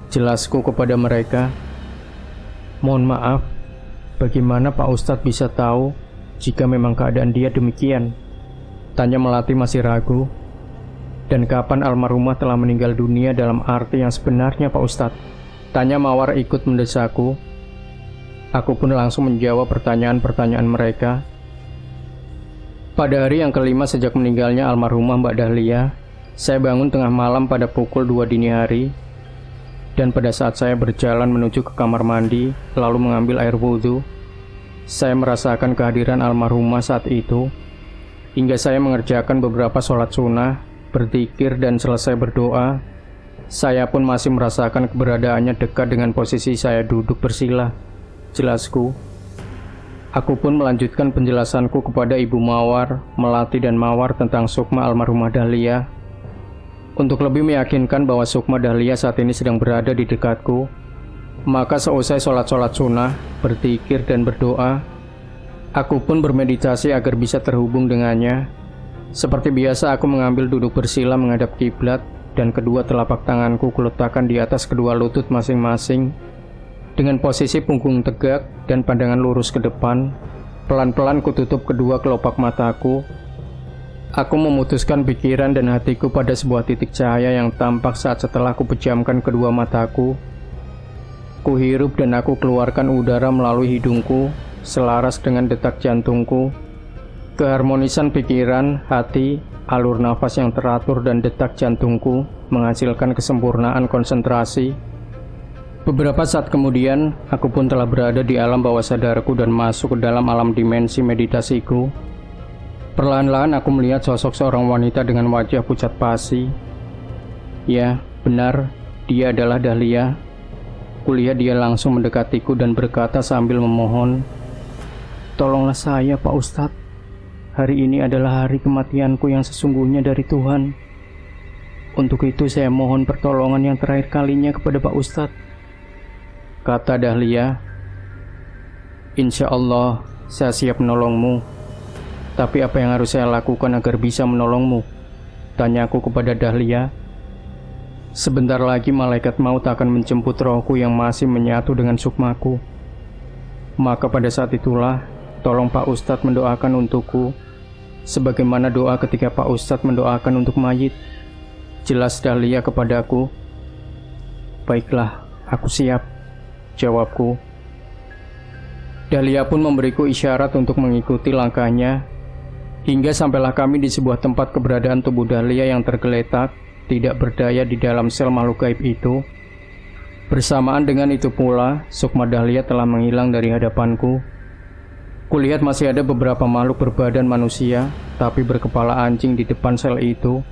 jelasku kepada mereka. "Mohon maaf, bagaimana Pak Ustadz bisa tahu jika memang keadaan dia demikian?" tanya Melati masih ragu. "Dan kapan almarhumah telah meninggal dunia dalam arti yang sebenarnya Pak Ustadz?" tanya Mawar ikut mendesakku. Aku pun langsung menjawab pertanyaan-pertanyaan mereka. Pada hari yang kelima sejak meninggalnya almarhumah Mbak Dahlia, saya bangun tengah malam pada pukul 2 dini hari. Dan pada saat saya berjalan menuju ke kamar mandi, lalu mengambil air wudhu, saya merasakan kehadiran almarhumah saat itu. Hingga saya mengerjakan beberapa sholat sunnah, berzikir dan selesai berdoa, saya pun masih merasakan keberadaannya dekat dengan posisi saya duduk bersila, jelasku. Aku pun melanjutkan penjelasanku kepada Ibu Mawar, Melati dan Mawar tentang sukma almarhumah Dahlia. Untuk lebih meyakinkan bahwa sukma Dahlia saat ini sedang berada di dekatku, maka seusai sholat-sholat sunnah, berzikir dan berdoa, aku pun bermeditasi agar bisa terhubung dengannya. Seperti biasa aku mengambil duduk bersila menghadap kiblat dan kedua telapak tanganku kuletakkan di atas kedua lutut masing-masing. Dengan posisi punggung tegak dan pandangan lurus ke depan, pelan-pelan kututup kedua kelopak mataku. Aku memutuskan pikiran dan hatiku pada sebuah titik cahaya yang tampak saat setelah aku pejamkan kedua mataku. Kuhirup dan aku keluarkan udara melalui hidungku, selaras dengan detak jantungku. Keharmonisan pikiran, hati, alur nafas yang teratur dan detak jantungku menghasilkan kesempurnaan konsentrasi. Beberapa saat kemudian, aku pun telah berada di alam bawah sadarku dan masuk ke dalam alam dimensi meditasiku. Perlahan-lahan aku melihat sosok seorang wanita dengan wajah pucat pasi. Ya, benar, dia adalah Dahlia. Kulihat dia langsung mendekatiku dan berkata sambil memohon, "Tolonglah saya, Pak Ustadz. Hari ini adalah hari kematianku yang sesungguhnya dari Tuhan. Untuk itu saya mohon pertolongan yang terakhir kalinya kepada Pak Ustadz," kata Dahlia. "Insya Allah, saya siap menolongmu. Tapi apa yang harus saya lakukan agar bisa menolongmu?" tanyaku kepada Dahlia. Sebentar lagi malaikat maut akan menjemput rohku yang masih menyatu dengan sukmaku. Maka pada saat itulah, tolong Pak Ustadz mendoakan untukku, sebagaimana doa ketika Pak Ustadz mendoakan untuk mayit. Jelas Dahlia kepadaku. Baiklah, aku siap, jawabku. Dahlia pun memberiku isyarat untuk mengikuti langkahnya, hingga sampailah kami di sebuah tempat keberadaan tubuh Dahlia yang tergeletak, tidak berdaya di dalam sel makhluk gaib itu. Bersamaan dengan itu pula, sukma Dahlia telah menghilang dari hadapanku. Kulihat masih ada beberapa makhluk berbadan manusia, tapi berkepala anjing di depan sel itu.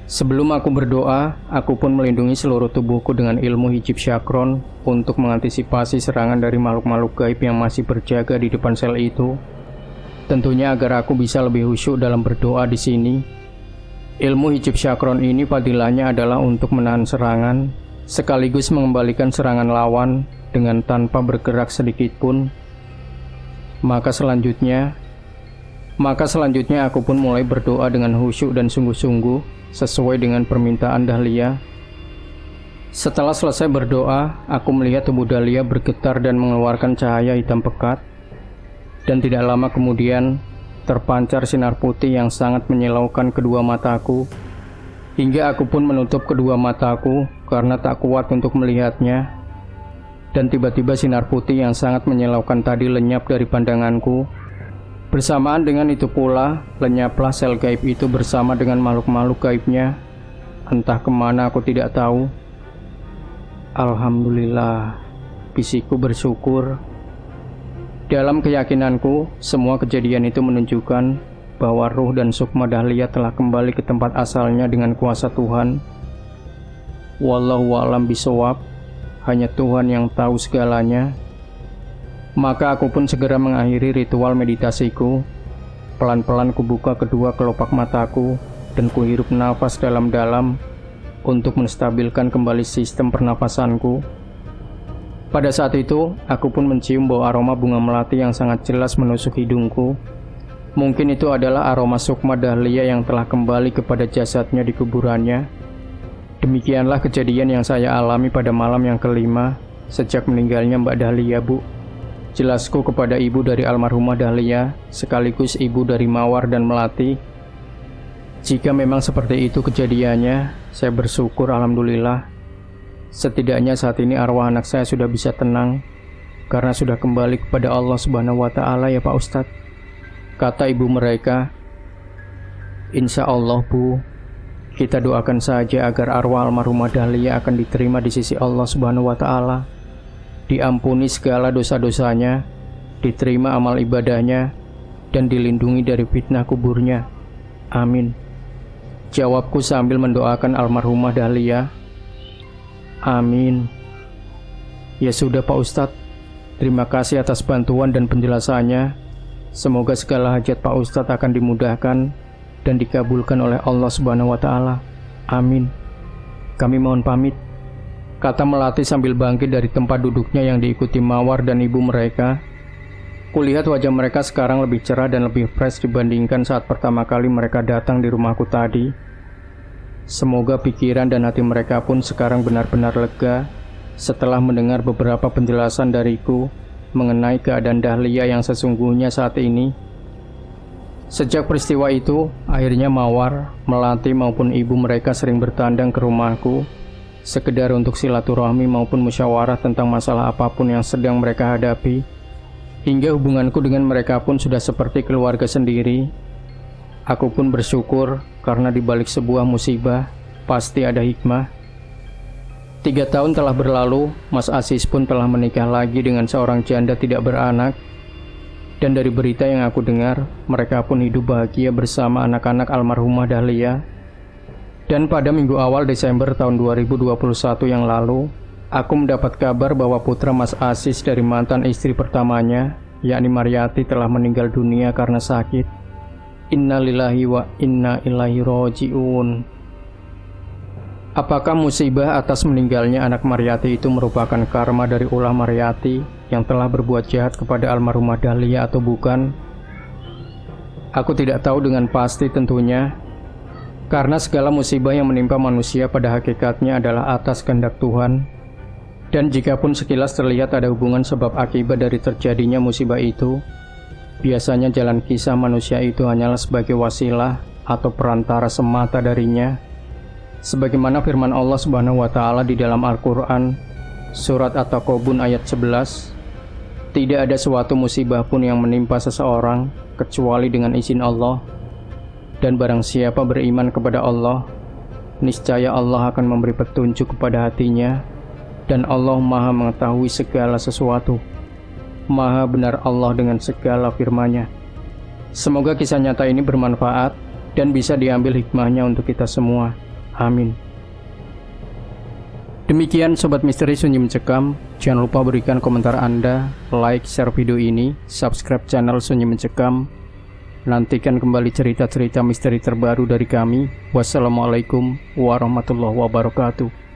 Sebelum aku berdoa, aku pun melindungi seluruh tubuhku dengan ilmu hijab syakron untuk mengantisipasi serangan dari makhluk-makhluk gaib yang masih berjaga di depan sel itu. Tentunya agar aku bisa lebih khusyuk dalam berdoa di sini. Ilmu hijab syakron ini fadilahnya adalah untuk menahan serangan, sekaligus mengembalikan serangan lawan dengan tanpa bergerak sedikit pun. Maka selanjutnya aku pun mulai berdoa dengan khusyuk dan sungguh-sungguh sesuai dengan permintaan Dahlia. Setelah selesai berdoa, aku melihat tubuh Dahlia bergetar dan mengeluarkan cahaya hitam pekat. Dan tidak lama kemudian, terpancar sinar putih yang sangat menyilaukan kedua mataku, hingga aku pun menutup kedua mataku karena tak kuat untuk melihatnya. Dan tiba-tiba sinar putih yang sangat menyilaukan tadi lenyap dari pandanganku. Bersamaan dengan itu pula, lenyaplah sel gaib itu bersama dengan makhluk-makhluk gaibnya. Entah kemana aku tidak tahu. Alhamdulillah, bisikku bersyukur. Dalam keyakinanku, semua kejadian itu menunjukkan bahwa ruh dan sukma Dahlia telah kembali ke tempat asalnya dengan kuasa Tuhan. Wallahu a'lam bishawab, hanya Tuhan yang tahu segalanya. Maka aku pun segera mengakhiri ritual meditasiku. Pelan-pelan kubuka kedua kelopak mataku dan kuhirup nafas dalam-dalam untuk menstabilkan kembali sistem pernafasanku. Pada saat itu, aku pun mencium bau aroma bunga melati yang sangat jelas menusuk hidungku. Mungkin itu adalah aroma sukma Dahlia yang telah kembali kepada jasadnya di kuburannya. Demikianlah kejadian yang saya alami pada malam yang kelima sejak meninggalnya Mbak Dahlia, Bu. Jelasku kepada ibu dari almarhumah Dahlia, sekaligus ibu dari Mawar dan Melati. Jika memang seperti itu kejadiannya, saya bersyukur alhamdulillah. Setidaknya saat ini arwah anak saya sudah bisa tenang karena sudah kembali kepada Allah Subhanahu wa Ta'ala, ya Pak Ustadz. Kata ibu mereka. Insya Allah, Bu, kita doakan saja agar arwah almarhumah Dahlia akan diterima di sisi Allah Subhanahu wa Ta'ala, diampuni segala dosa-dosanya, diterima amal ibadahnya, dan dilindungi dari fitnah kuburnya. Amin, jawabku sambil mendoakan almarhumah Dahlia. Amin. Ya sudah Pak Ustadz, terima kasih atas bantuan dan penjelasannya. Semoga segala hajat Pak Ustadz akan dimudahkan dan dikabulkan oleh Allah Subhanahu wa Ta'ala. Amin. Kami mohon pamit, kata Melati sambil bangkit dari tempat duduknya yang diikuti Mawar dan ibu mereka. Kulihat wajah mereka sekarang lebih cerah dan lebih fresh dibandingkan saat pertama kali mereka datang di rumahku tadi. Semoga pikiran dan hati mereka pun sekarang benar-benar lega setelah mendengar beberapa penjelasan dariku mengenai keadaan Dahlia yang sesungguhnya saat ini. Sejak peristiwa itu, akhirnya Mawar, Melati maupun ibu mereka sering bertandang ke rumahku, sekedar untuk silaturahmi maupun musyawarah tentang masalah apapun yang sedang mereka hadapi. Hingga hubunganku dengan mereka pun sudah seperti keluarga sendiri. Aku pun bersyukur karena di balik sebuah musibah pasti ada hikmah. 3 tahun telah berlalu, Mas Asis pun telah menikah lagi dengan seorang janda tidak beranak. Dan dari berita yang aku dengar, mereka pun hidup bahagia bersama anak-anak almarhumah Dahlia. Dan pada minggu awal Desember tahun 2021 yang lalu, aku mendapat kabar bahwa putra Mas Asis dari mantan istri pertamanya, yakni Mariati, telah meninggal dunia karena sakit. Innalillahi wa inna ilaihi roji'un. Apakah musibah atas meninggalnya anak Mariati itu merupakan karma dari ulah Mariati yang telah berbuat jahat kepada almarhumah Dahlia atau bukan? Aku tidak tahu dengan pasti tentunya. Karena segala musibah yang menimpa manusia pada hakikatnya adalah atas kehendak Tuhan, dan jikapun sekilas terlihat ada hubungan sebab akibat dari terjadinya musibah itu, biasanya jalan kisah manusia itu hanyalah sebagai wasilah atau perantara semata darinya. Sebagaimana firman Allah Subhanahu wa taala di dalam Al-Qur'an surat At-Taqabun ayat 11, tidak ada suatu musibah pun yang menimpa seseorang kecuali dengan izin Allah. Dan barang siapa beriman kepada Allah, niscaya Allah akan memberi petunjuk kepada hatinya, dan Allah Maha mengetahui segala sesuatu. Maha benar Allah dengan segala firman-Nya. Semoga kisah nyata ini bermanfaat dan bisa diambil hikmahnya untuk kita semua. Amin. Demikian Sobat Misteri Sunyi Mencekam. Jangan lupa berikan komentar Anda, like, share video ini, subscribe channel Sunyi Mencekam. Nantikan kembali cerita-cerita misteri terbaru dari kami. Wassalamualaikum warahmatullahi wabarakatuh.